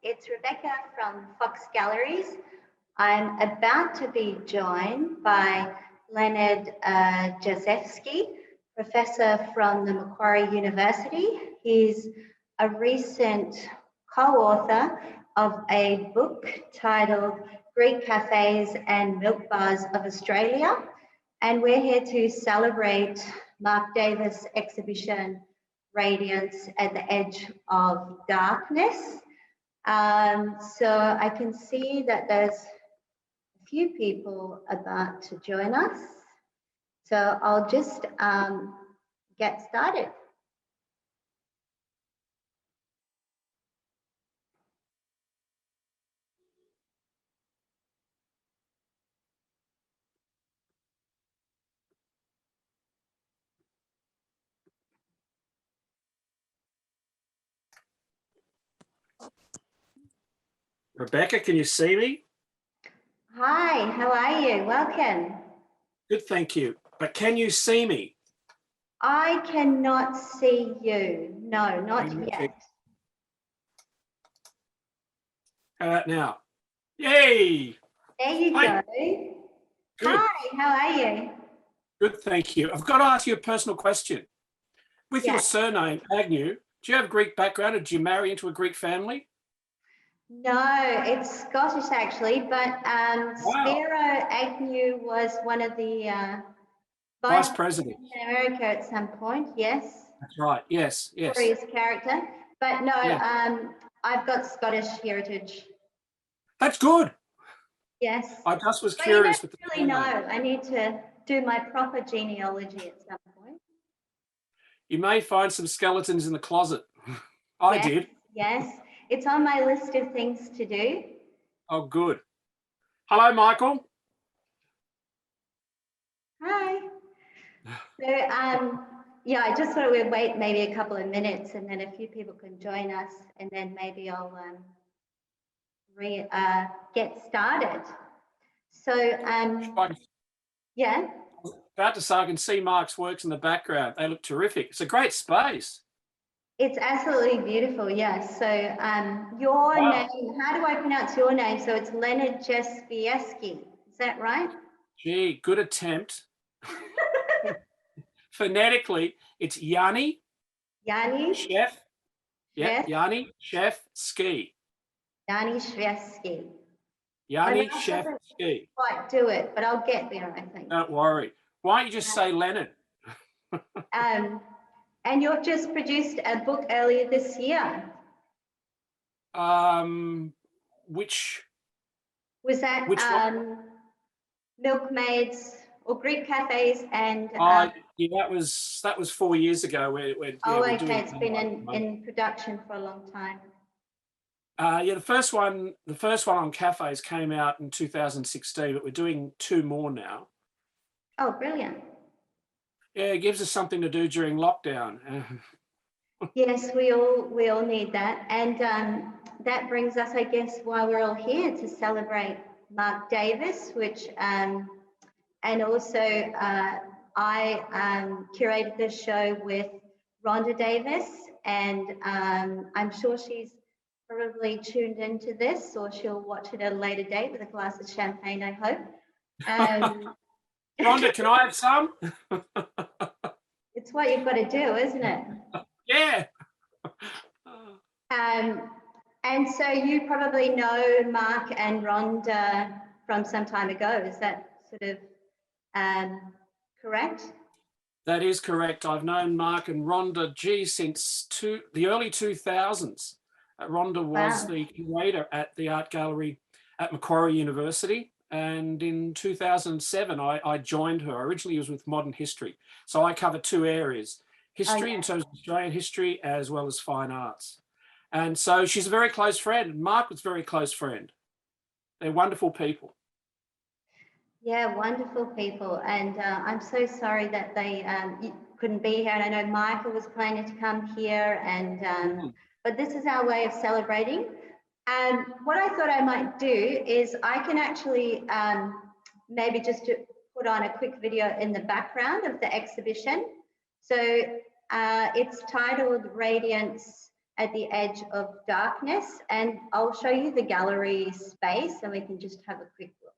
It's Rebecca from Fox Galleries. I'm about to be joined by Leonard Janiszewski, professor from the Macquarie University. He's a recent co-author of a book titled Greek Cafes and Milk Bars of Australia. And we're here to celebrate Mark Davis' exhibition, Radiance at the Edge of Darkness. So I can see that there's a few people about to join us. So I'll just get started. Rebecca, can you see me? Hi, how are you? Welcome. Good, thank you. But can you see me? I cannot see you. No, not yet. How about now? Yay! There you Hi. go. Good. Hi, how are you? Good, thank you. I've got to ask you a personal question. With your surname, Agnew, do you have Greek background or did you marry into a Greek family? No, it's Scottish actually, but Spiro Agnew was one of the Vice presidents in America at some point, yes. That's right, yes. Glorious character, but no, I've got Scottish heritage. That's good. Yes. I just was curious. But you don't really know. I need to do my proper genealogy at some point. You may find some skeletons in the closet. I did. Yes, it's on my list of things to do. Oh, good. Hello, Michael. Hi. So, yeah, I just thought we'd wait maybe a couple of minutes and then a few people can join us and then maybe I'll get started. So, yeah. About to say, I can see Mark's works in the background. They look terrific. It's a great space. It's absolutely beautiful, yes. So your name, how do I pronounce your name? So it's Leonard Janiszewski, is that right? Gee, good attempt. Phonetically, it's Yanni. Yanni? Chef. Yeah, Yanni, chef, ski. Janiszewski. Yanni, chef, ski. Quite do it, but I'll get there, I think. Don't worry. Why don't you just say Leonard? And you've just produced a book earlier this year. Which? Was that Milkmaids or Greek Cafes and? Yeah, that was 4 years ago. Okay, it's been in production for a long time. Yeah, the first one on cafes came out in 2016, but we're doing 2 more now. Oh, brilliant. Yeah, it gives us something to do during lockdown. Yes, we all need that. And that brings us, I guess, why we're all here to celebrate Mark Davis, which, and also I curated this show with Rhonda Davis, and I'm sure she's probably tuned into this, or she'll watch it at a later date with a glass of champagne, I hope. Rhonda, can I have some? It's what you've got to do, isn't it? Yeah. And so you probably know Mark and Rhonda from some time ago. Is that sort of correct? That is correct. I've known Mark and Rhonda, since the early 2000s. Rhonda was the curator at the art gallery at Macquarie University. And in 2007, I joined her. Originally, it was with modern history. So I cover 2 areas, history in terms of Australian history, as well as fine arts. And so she's a very close friend. Mark was a very close friend. They're wonderful people. Yeah, wonderful people. And I'm so sorry that they couldn't be here. And I know Michael was planning to come here. And but this is our way of celebrating. And what I thought I might do is I can actually maybe just put on a quick video in the background of the exhibition. So it's titled Radiance at the edge of darkness. And I'll show you the gallery space and we can just have a quick look.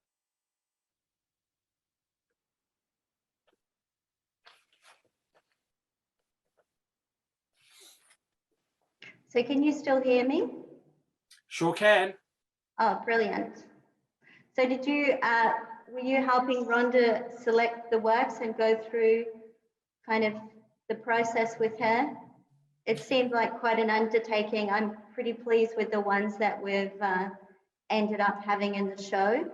So can you still hear me? Sure can. Oh, brilliant. So did you, were you helping Rhonda select the works and go through kind of the process with her? It seemed like quite an undertaking. I'm pretty pleased with the ones that we've ended up having in the show.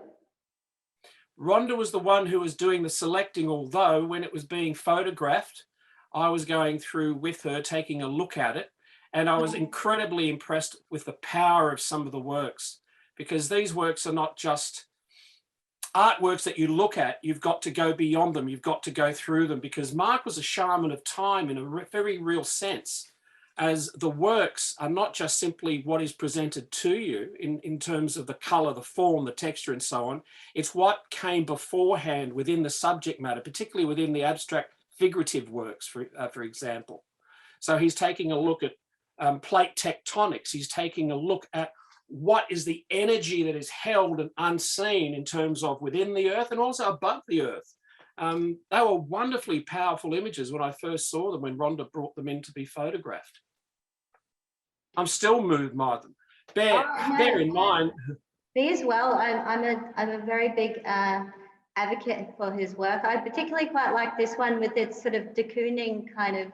Rhonda was the one who was doing the selecting, although when it was being photographed, I was going through with her, taking a look at it, and I was incredibly impressed with the power of some of the works, because these works are not just artworks that you look at, you've got to go beyond them, you've got to go through them, because Mark was a shaman of time in a very real sense, as the works are not just simply what is presented to you in terms of the color, the form, the texture, and so on. It's what came beforehand within the subject matter, particularly within the abstract figurative works, for example. So he's taking a look at plate tectonics. He's taking a look at what is the energy that is held and unseen in terms of within the earth and also above the earth. They were wonderfully powerful images when I first saw them, when Rhonda brought them in to be photographed. I'm still moved by them. Bear in mind. Me as well. I'm a very big advocate for his work. I particularly quite like this one with its sort of de Kooning kind of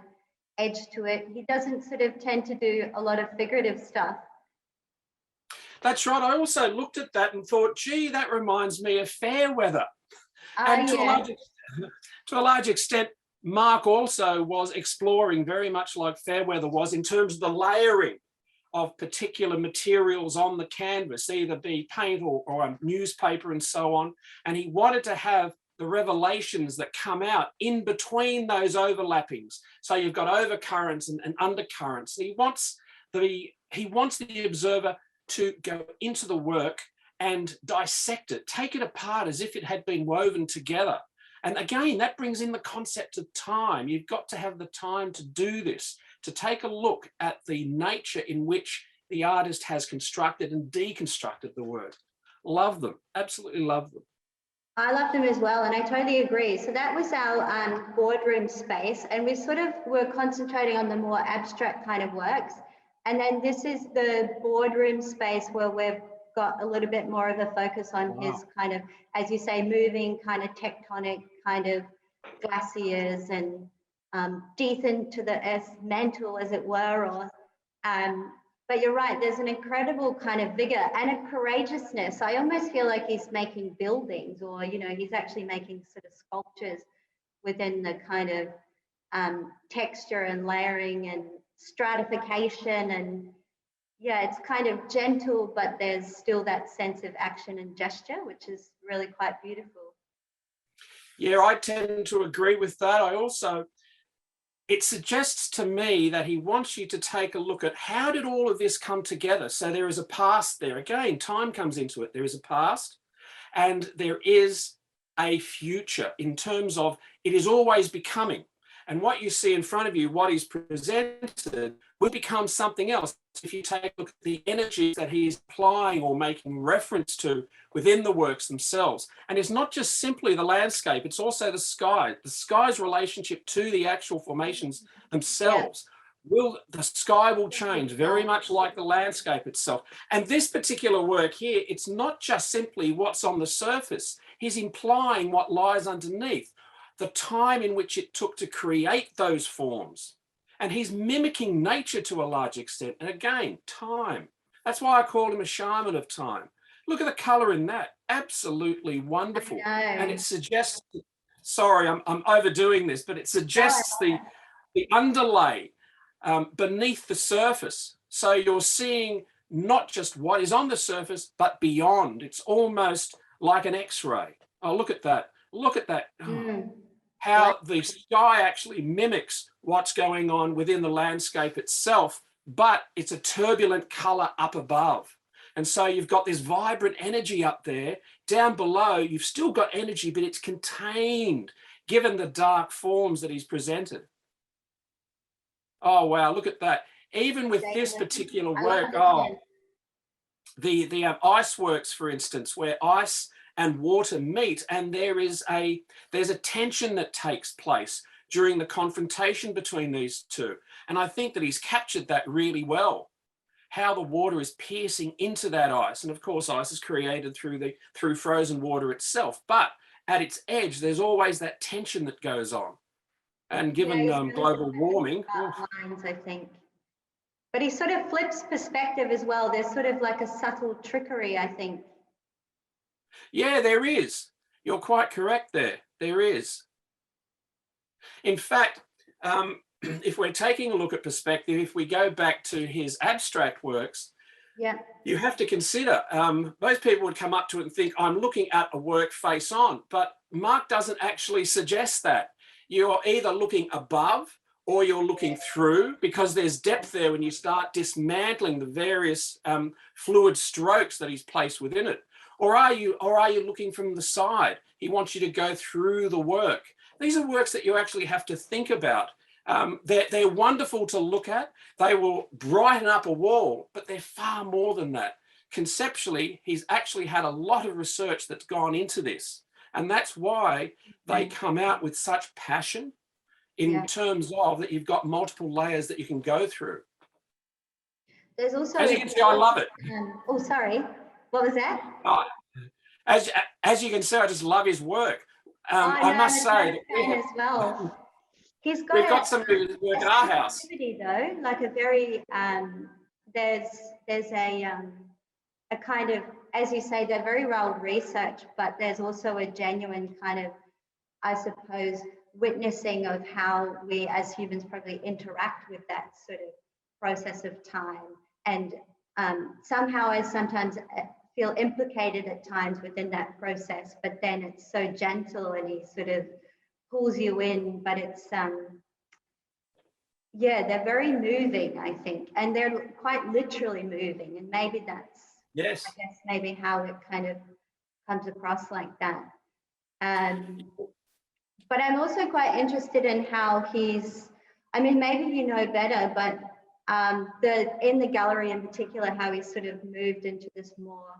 edge to it. He doesn't sort of tend to do a lot of figurative stuff. That's right. I also looked at that and thought, gee, that reminds me of Fairweather. And to a large extent, Mark also was exploring very much like Fairweather was in terms of the layering of particular materials on the canvas, either be paint or a newspaper and so on. And he wanted to have the revelations that come out in between those overlappings. So you've got overcurrents and undercurrents. He wants the observer to go into the work and dissect it, take it apart as if it had been woven together. And again, that brings in the concept of time. You've got to have the time to do this, to take a look at the nature in which the artist has constructed and deconstructed the work. Love them, absolutely love them. I love them as well, and I totally agree. So that was our boardroom space, and we sort of were concentrating on the more abstract kind of works. And then this is the boardroom space where we've got a little bit more of a focus on his kind of, as you say, moving kind of tectonic kind of glaciers and descent to the earth's mantle, as it were. Or, but you're right, there's an incredible kind of vigor and a courageousness. I almost feel like he's making buildings, or, you know, he's actually making sort of sculptures within the kind of texture and layering and stratification. And yeah, it's kind of gentle, but there's still that sense of action and gesture, which is really quite beautiful. Yeah, I tend to agree with that. It suggests to me that he wants you to take a look at how did all of this come together. So there is a past there. Again, time comes into it. There is a past and there is a future in terms of it is always becoming. And what you see in front of you, what is presented, will become something else if you take a look at the energy that he's applying or making reference to within the works themselves. And it's not just simply the landscape, it's also the sky's relationship to the actual formations themselves. Yeah. The sky will change very much like the landscape itself. And this particular work here, it's not just simply what's on the surface. He's implying what lies underneath, the time in which it took to create those forms. And he's mimicking nature to a large extent. And again, time. That's why I call him a shaman of time. Look at the color in that. Absolutely wonderful. And it suggests, sorry, I'm overdoing this, but it suggests the underlay beneath the surface. So you're seeing not just what is on the surface, but beyond. It's almost like an X-ray. Oh, look at that. Look at that. How the sky actually mimics what's going on within the landscape itself, but it's a turbulent color up above. And so you've got this vibrant energy up there. Down below, you've still got energy, but it's contained, given the dark forms that he's presented. Oh, wow, look at that. even with this particular I work, understand. the ice works, for instance, where ice and water meet, and there's a tension that takes place during the confrontation between these two. And I think that he's captured that really well, how the water is piercing into that ice. And of course, ice is created through frozen water itself. But at its edge, there's always that tension that goes on. And given global warming, lines, I think. But he sort of flips perspective as well. There's sort of like a subtle trickery, I think. yeah, there is. You're quite correct there. There is. In fact, if we're taking a look at perspective, if we go back to his abstract works, yeah, you have to consider, most people would come up to it and think, I'm looking at a work face on, but Mark doesn't actually suggest that. You're either looking above or you're looking through, because there's depth there when you start dismantling the various fluid strokes that he's placed within it. Or are you looking from the side? He wants you to go through the work. These are works that you actually have to think about. They're wonderful to look at. They will brighten up a wall, but they're far more than that. Conceptually, he's actually had a lot of research that's gone into this. And that's why they come out with such passion in terms of that you've got multiple layers that you can go through. There's also, as you can see, I love it. Oh, sorry. What was that? As you can see, I just love his work. I must say that as well. We've got some of his work at our house. Though, like a very there's a kind of, as you say, they're very well researched, but there's also a genuine kind of, I suppose, witnessing of how we as humans probably interact with that sort of process of time. And somehow I sometimes feel implicated at times within that process, but then it's so gentle and he sort of pulls you in, but it's yeah, they're very moving, I think, and they're quite literally moving, and maybe that's, yes, I guess maybe how it kind of comes across like that. But I'm also quite interested in how he's, I mean, maybe you know better, but in the gallery in particular, how he's sort of moved into this more,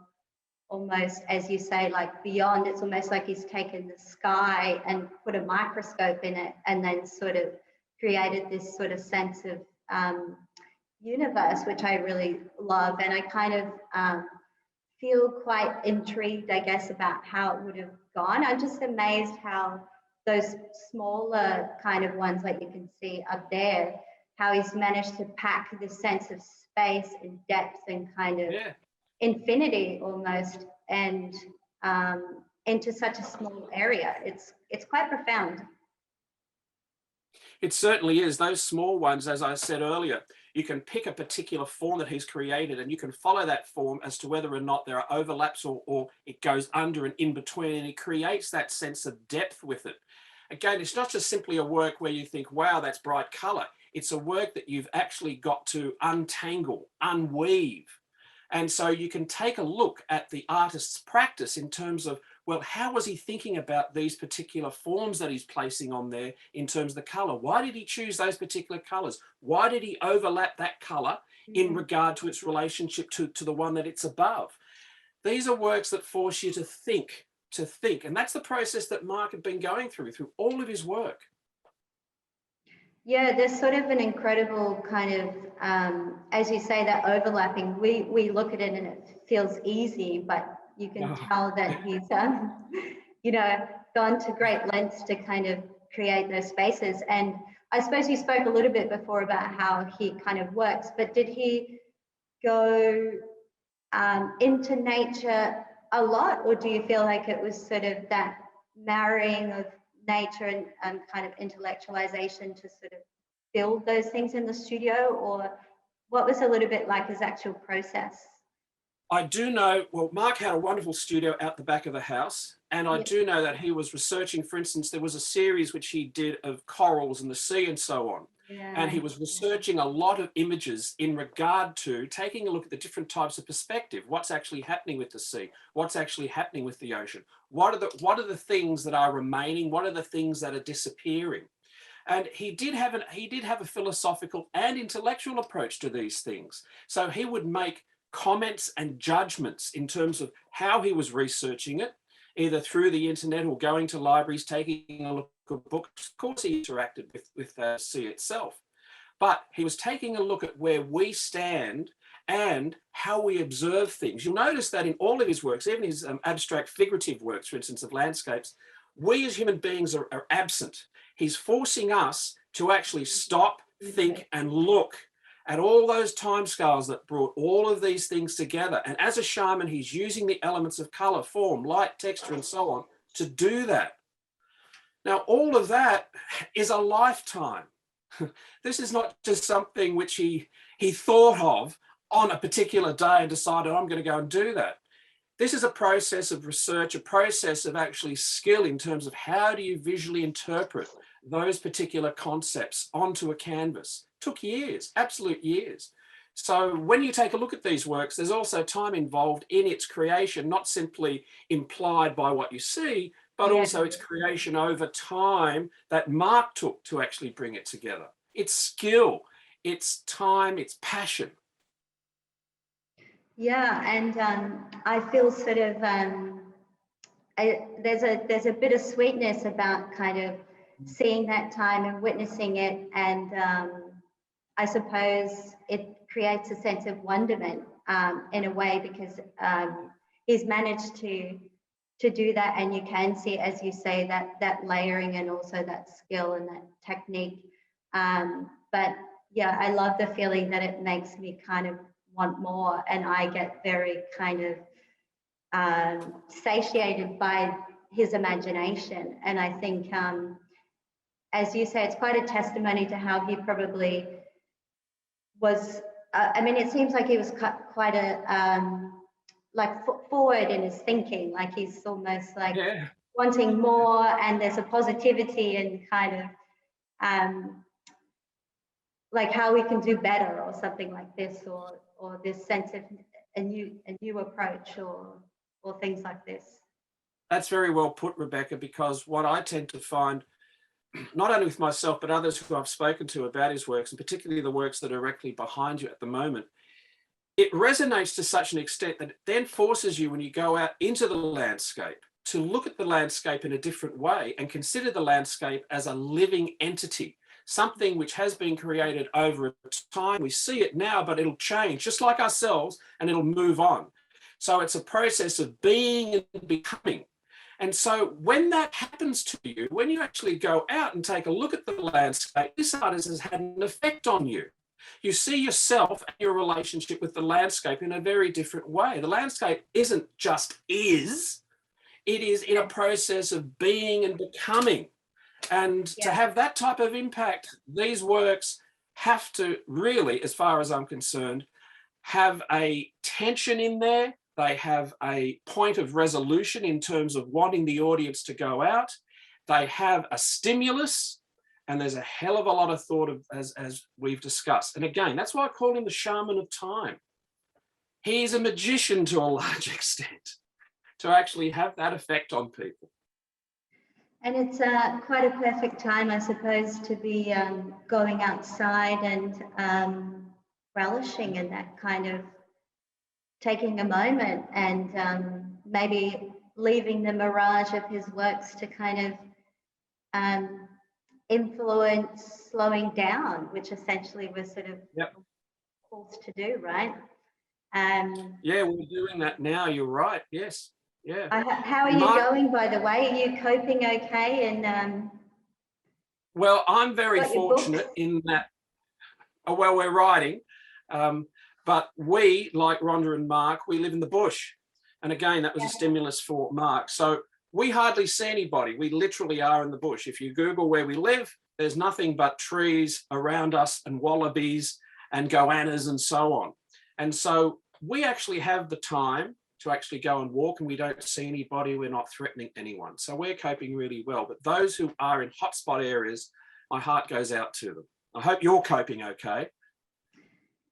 almost, as you say, like beyond. It's almost like he's taken the sky and put a microscope in it, and then sort of created this sort of sense of universe, which I really love. And I kind of feel quite intrigued, I guess, about how it would have gone. I'm just amazed how those smaller kind of ones, like you can see up there, how he's managed to pack this sense of space and depth and kind of infinity almost, and into such a small area. It's quite profound. It certainly is. Those small ones, as I said earlier, you can pick a particular form that he's created and you can follow that form as to whether or not there are overlaps or it goes under and in between, and it creates that sense of depth with it. Again, it's not just simply a work where you think, wow, that's bright color. It's a work that you've actually got to untangle, unweave. And so you can take a look at the artist's practice in terms of, well, how was he thinking about these particular forms that he's placing on there in terms of the color? Why did he choose those particular colors? Why did he overlap that color in regard to its relationship to the one that it's above? These are works that force you to think. And that's the process that Mark had been going through all of his work. Yeah, there's sort of an incredible kind of, as you say, that overlapping. We look at it and it feels easy, but you can tell that he's, you know, gone to great lengths to kind of create those spaces. And I suppose you spoke a little bit before about how he kind of works, but did he go into nature a lot, or do you feel like it was sort of that marrying of nature and kind of intellectualization to sort of build those things in the studio? Or what was a little bit like his actual process? I do know, well, Mark had a wonderful studio out the back of the house, and I do know that he was researching, for instance, there was a series which he did of corals and the sea and so on. And he was researching a lot of images in regard to taking a look at the different types of perspective. What's actually happening with the sea? What's actually happening with the ocean? What are the things that are remaining? What are the things that are disappearing? And he did have a philosophical and intellectual approach to these things. So he would make comments and judgments in terms of how he was researching it, either through the internet or going to libraries, taking a look at books. Of course, he interacted with C itself, but he was taking a look at where we stand and how we observe things. You'll notice that in all of his works, even his abstract figurative works, for instance, of landscapes, we as human beings are absent. He's forcing us to actually stop, think, and look at all those timescales that brought all of these things together. And as a shaman, he's using the elements of color, form, light, texture, and so on to do that. Now, all of that is a lifetime. This is not just something which he thought of on a particular day and decided, I'm going to go and do that. This is a process of research, a process of actually skill in terms of how do you visually interpret those particular concepts onto a canvas. Took years, absolute years. So when you take a look at these works, there's also time involved in its creation, not simply implied by what you see, but also its creation over time that Mark took to actually bring it together. It's skill, it's time, it's passion. Yeah, and I feel sort of there's a bit of sweetness about kind of seeing that time and witnessing it, and I suppose it creates a sense of wonderment in a way, because he's managed to do that, and you can see, as you say, that layering and also that skill and that technique. But yeah, I love the feeling that it makes me kind of want more, and I get very kind of satiated by his imagination. And I think, as you say, it's quite a testimony to how he probably was. I mean, it seems like he was quite a like forward in his thinking, like he's almost like wanting more, and there's a positivity and kind of like how we can do better or something like this, or this sense of a new approach, or things like this. That's very well put, Rebecca, because what I tend to find, not only with myself, but others who I've spoken to about his works, and particularly the works that are directly behind you at the moment, it resonates to such an extent that it then forces you, when you go out into the landscape, to look at the landscape in a different way and consider the landscape as a living entity, something which has been created over time. We see it now, but it'll change just like ourselves, and it'll move on. So it's a process of being and becoming. And so when that happens to you, when you actually go out and take a look at the landscape, this artist has had an effect on you. You see yourself and your relationship with the landscape in a very different way. The landscape isn't just is, it is in a process of being and becoming. And to have that type of impact, these works have to really, as far as I'm concerned, have a tension in there. They have a point of resolution in terms of wanting the audience to go out. They have a stimulus, and there's a hell of a lot of thought of, as we've discussed. And again, that's why I call him the shaman of time. He's a magician to a large extent, to actually have that effect on people. And it's quite a perfect time, I suppose, to be going outside and relishing in that kind of taking a moment, and maybe leaving the mirage of his works to kind of influence slowing down, which essentially we're sort of forced to do, right? Yeah, we're doing that now. You're right. Yes. Yeah. How are you going, by the way? Are you coping okay? And well, I'm very fortunate in that. Well, we're writing. But we, like Rhonda and Mark, we live in the bush. And again, that was a stimulus for Mark. So we hardly see anybody. We literally are in the bush. If you Google where we live, there's nothing but trees around us and wallabies and goannas and so on. And so we actually have the time to actually go and walk, and we don't see anybody. We're not threatening anyone. So we're coping really well. But those who are in hotspot areas, my heart goes out to them. I hope you're coping okay.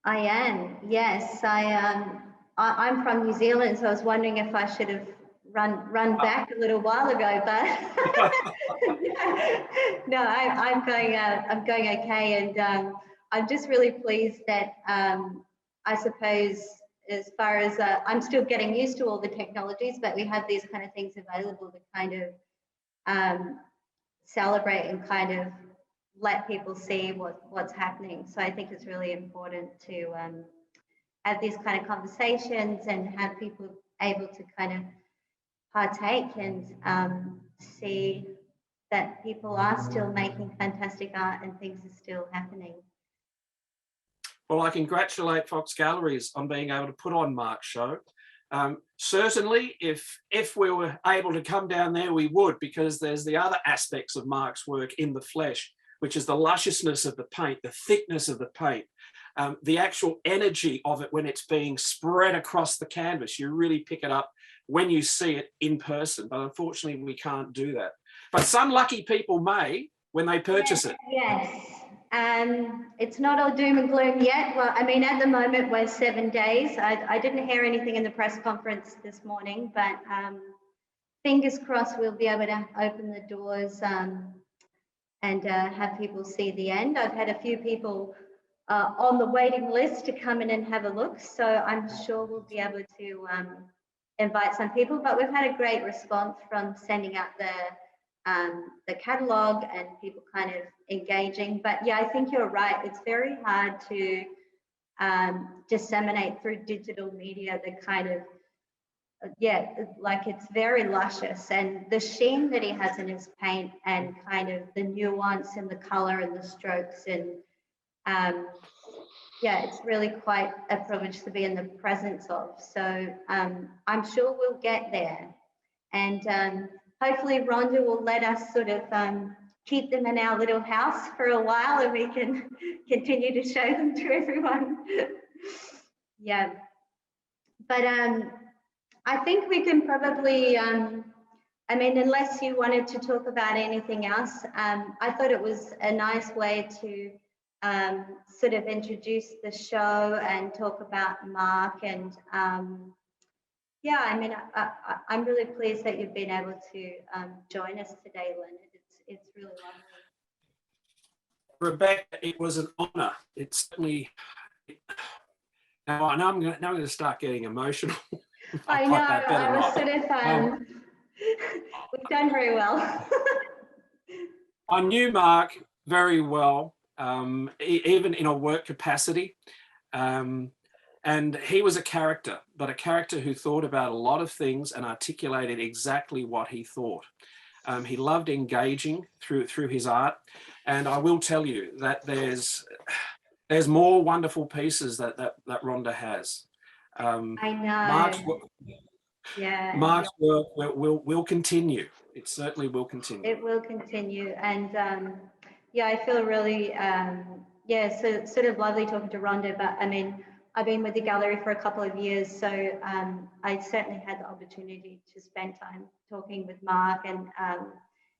I am, yes. I'm from New Zealand, so I was wondering if I should have run back a little while ago, but no, I'm going okay, and I'm just really pleased that I suppose as far as I'm still getting used to all the technologies, but we have these kind of things available to kind of celebrate and kind of let people see what's happening. So I think it's really important to have these kind of conversations and have people able to kind of partake and see that people are still making fantastic art and things are still happening. Well, I congratulate Fox Galleries on being able to put on Mark's show. Certainly, if we were able to come down there, we would, because there's the other aspects of Mark's work in the flesh, which is the lusciousness of the paint, the thickness of the paint, the actual energy of it when it's being spread across the canvas. You really pick it up when you see it in person, but unfortunately we can't do that. But some lucky people may when they purchase it. Yes. It's not all doom and gloom yet. Well, I mean, at the moment we're 7 days. I didn't hear anything in the press conference this morning, but fingers crossed we'll be able to open the doors and have people see the end. I've had a few people on the waiting list to come in and have a look, so I'm sure we'll be able to invite some people, but we've had a great response from sending out the catalogue and people kind of engaging. But yeah, I think you're right. It's very hard to disseminate through digital media the kind of, yeah, like it's very luscious, and the sheen that he has in his paint and kind of the nuance and the color and the strokes, and yeah, it's really quite a privilege to be in the presence of. So I'm sure we'll get there, and hopefully Rhonda will let us sort of keep them in our little house for a while, and we can continue to show them to everyone. Yeah, but I think we can probably, I mean, unless you wanted to talk about anything else, I thought it was a nice way to sort of introduce the show and talk about Mark. And yeah, I mean, I'm really pleased that you've been able to join us today, Leonard. It's really lovely. Rebecca, it was an honour. It's certainly. Now I'm going to start getting emotional. I know. I was sort of. We've done very well. I knew Mark very well, even in a work capacity. And he was a character, but a character who thought about a lot of things and articulated exactly what he thought. He loved engaging through his art. And I will tell you that there's more wonderful pieces that Rhonda has. I know. Mark's work will continue. It certainly will continue. It will continue. And yeah, I feel really, yeah, so sort of lovely talking to Rhonda, but I mean, I've been with the gallery for a couple of years, so I certainly had the opportunity to spend time talking with Mark and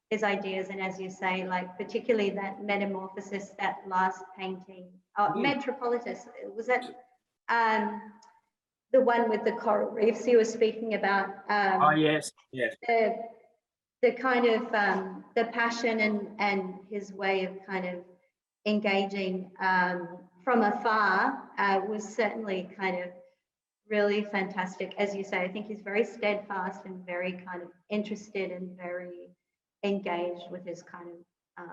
his ideas. And as you say, like particularly that metamorphosis, that last painting, Metropolitus, was that the one with the coral reefs you were speaking about? Oh, yes, yes. The kind of the passion and his way of kind of engaging from afar was certainly kind of really fantastic. As you say, I think he's very steadfast and very kind of interested and very engaged with his kind of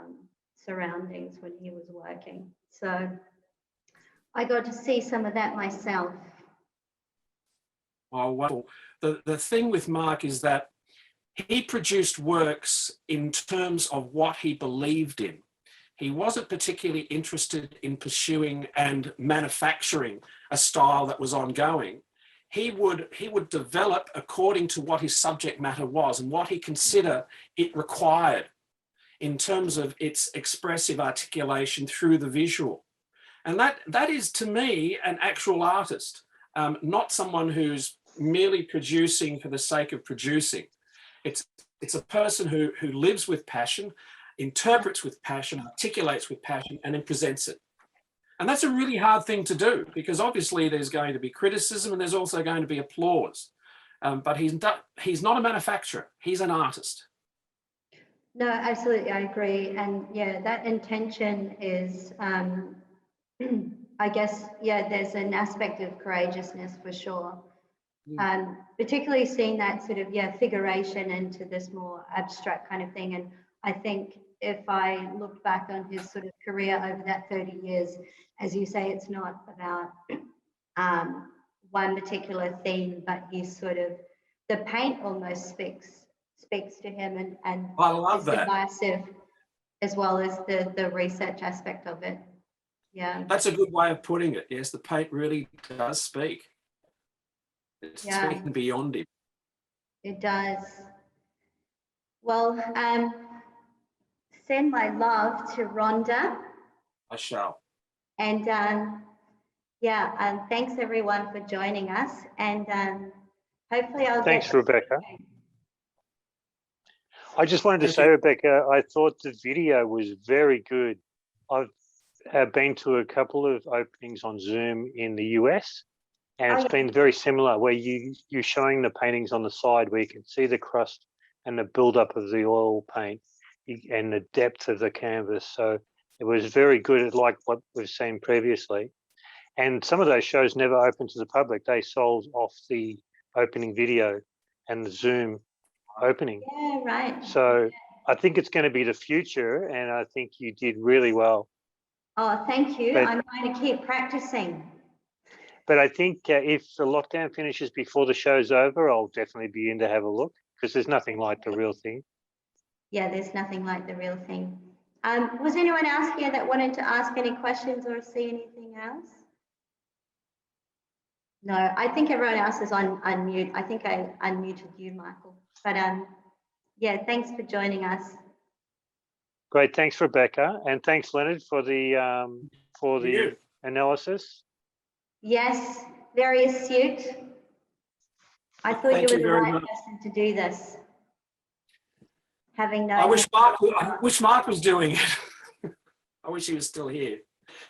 surroundings when he was working. So I got to see some of that myself. Oh, well, the thing with Mark is that he produced works in terms of what he believed in. He wasn't particularly interested in pursuing and manufacturing a style that was ongoing. He would develop according to what his subject matter was and what he considered it required in terms of its expressive articulation through the visual. And that is, to me, an actual artist, not someone who's merely producing for the sake of producing. It's a person who lives with passion, interprets with passion, articulates with passion, and then presents it. And that's a really hard thing to do, because obviously there's going to be criticism and there's also going to be applause. but he's not a manufacturer. He's an artist. No, absolutely, I agree. And yeah, that intention is, I guess, yeah, there's an aspect of courageousness for sure. Particularly seeing that sort of, yeah, figuration into this more abstract kind of thing. And I think if I look back on his sort of career over that 30 years, as you say, it's not about one particular theme, but he's sort of, the paint almost speaks to him, and I love is that. divisive as well as the research aspect of it. Yeah. That's a good way of putting it. Yes, the paint really does speak. It's speaking beyond him. It does. Well, send my love to Rhonda. I shall. And thanks everyone for joining us. And hopefully I'll Thanks, Rebecca. I just wanted to say, Rebecca, I thought the video was very good. I've been to a couple of openings on Zoom in the US, and it's been very similar, where you're showing the paintings on the side where you can see the crust and the buildup of the oil paint and the depth of the canvas. So it was very good, like what we've seen previously. And some of those shows never opened to the public. They sold off the opening video and the Zoom opening. Yeah, right. So I think it's going to be the future, and I think you did really well. Oh, thank you. I'm going to keep practicing. But I think if the lockdown finishes before the show's over, I'll definitely be in to have a look, because there's nothing like the real thing. Yeah, there's nothing like the real thing. Was anyone else here that wanted to ask any questions or see anything else? No, I think everyone else is on unmute. I think I unmuted you, Michael. But yeah, thanks for joining us. Great, thanks, Rebecca, and thanks, Leonard, for the analysis. Yes, very astute. I thought you were the right person to do this. Having known. I wish Mark was doing it. I wish he was still here.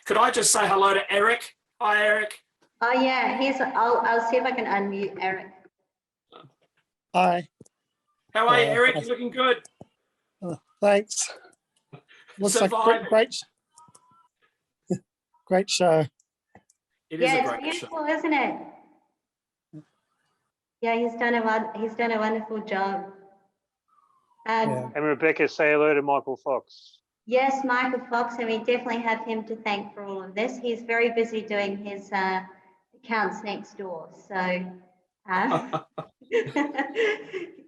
Could I just say hello to Eric? Hi, Eric. Oh yeah, I'll see if I can unmute Eric. Hi. How are you, Eric? You're looking good. Thanks. Looks like great show. It is a it's great beautiful, show. Isn't it? Yeah, he's done a wonderful job. And Rebecca, say hello to Michael Fox. Yes, Michael Fox, and we definitely have him to thank for all of this. He's very busy doing his accounts next door. So,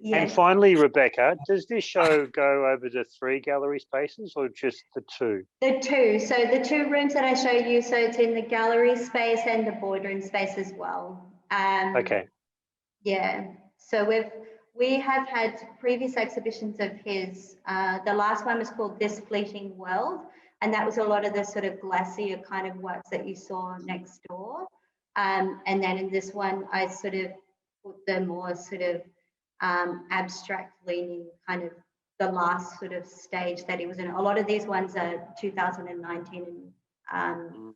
And finally, Rebecca, does this show go over the 3 gallery spaces or just the 2? The 2. So the 2 rooms that I show you, so it's in the gallery space and the boardroom space as well. Okay. Yeah. So we have had previous exhibitions of his. The last one was called This Fleeting World, and that was a lot of the sort of glacier kind of works that you saw next door. And then in this one, I sort of put the more sort of abstract leaning kind of the last sort of stage that he was in. A lot of these ones are 2019 and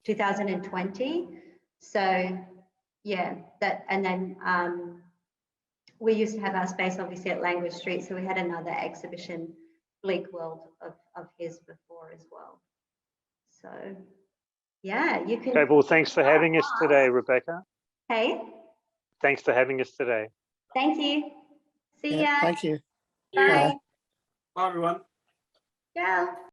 2020. So yeah, that, and then we used to have our space obviously at Language Street, so we had another exhibition, Bleak World, of his before as well. So yeah, you can. Okay, well, thanks for having us today, Rebecca. Hey. Thanks for having us today. Thank you. See ya. Thank you. Bye. Bye, everyone. Ciao.